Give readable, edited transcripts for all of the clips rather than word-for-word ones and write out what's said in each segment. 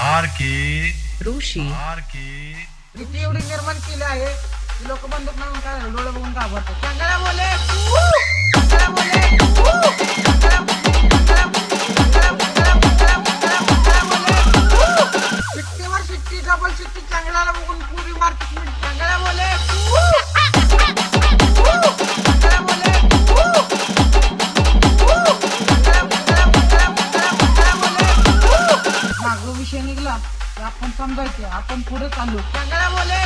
R के ऋषी भीती एवढी निर्माण केली आहे की लोक बंदूक म्हणून काय डोळे बघून घाबरतात. चांगला बोले शिट्टीवर शिट्टी डबल शिट्टी चांगल्याला बघून पुरी मारतात. चांगला बोले मागं विषय निघला की आपण समजायचे आपण पुढे चालू. चांगला बोले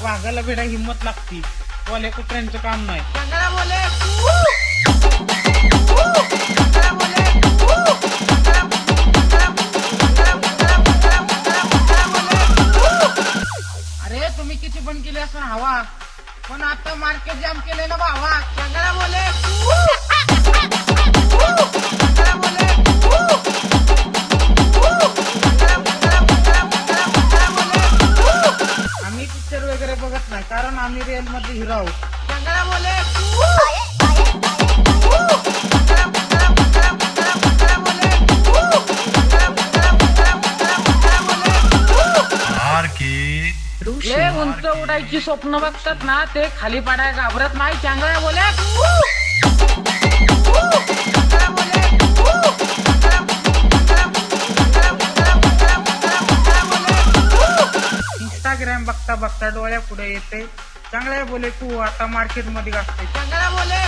वाघाला भेटा हिंमत लागती, वाले कुत्र्यांचं काम नाही. चांगला बोले अरे तुम्ही किती पण केली असं हवा, पण आता मार्केट जाम केले ना भावा. चांगला बोले आम्ही पिक्चर वगैरे बघत नाही कारण आम्ही रिअल मध्ये हिरो आहोत. चांगला बोले आर के ऋषी ले उंच उडायची स्वप्न बघतात ना ते खाली पडायला घाबरत नाही. चांगला बोले इंस्टाग्राम बघता बघता डोळ्या पुढे येते. चांगला बोले तू आता मार्केट मध्ये गाजते. चांगला बोले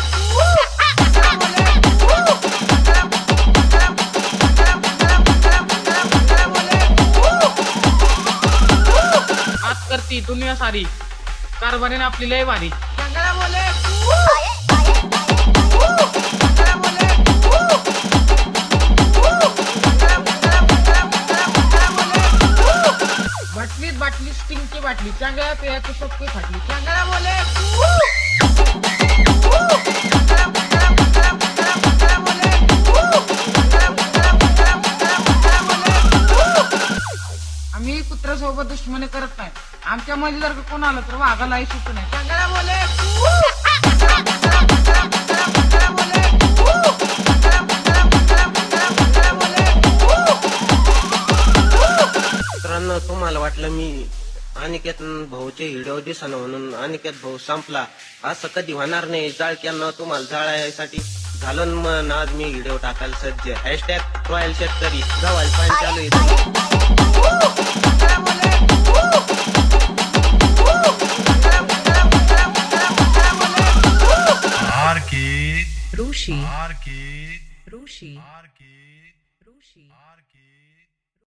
आज करती दुनिया सारी कारभारीने आपली लय भारी. चांगला बोले बाटलीत बाटली स्टिंगची बाटली चांगल्या पेयाची सोपी फाटली. चांगला बोले आम्ही कुत्र्यासोबत दुश्मनी करत नाही. आमच्या मध्ये जर कोण आलं तर वाघालाही सुटू नाही. चांगला बोले मित्रांनो, तुम्हाला वाटलं मी अनिकेत भाऊचे व्हिडिओ दिसना म्हणून अनिकेत भाऊ संपला, असं कधी होणार नाही. जाळक्यांना तुम्हाला जाळायसाठी झालं मन आज मी व्हिडिओ टाकायला सज्ज. हॅशटॅग रॉयल शेतकरी गव्हाल पाणी चालू आहे. आर के ऋषी आर के ऋषी आर के ऋषी आर के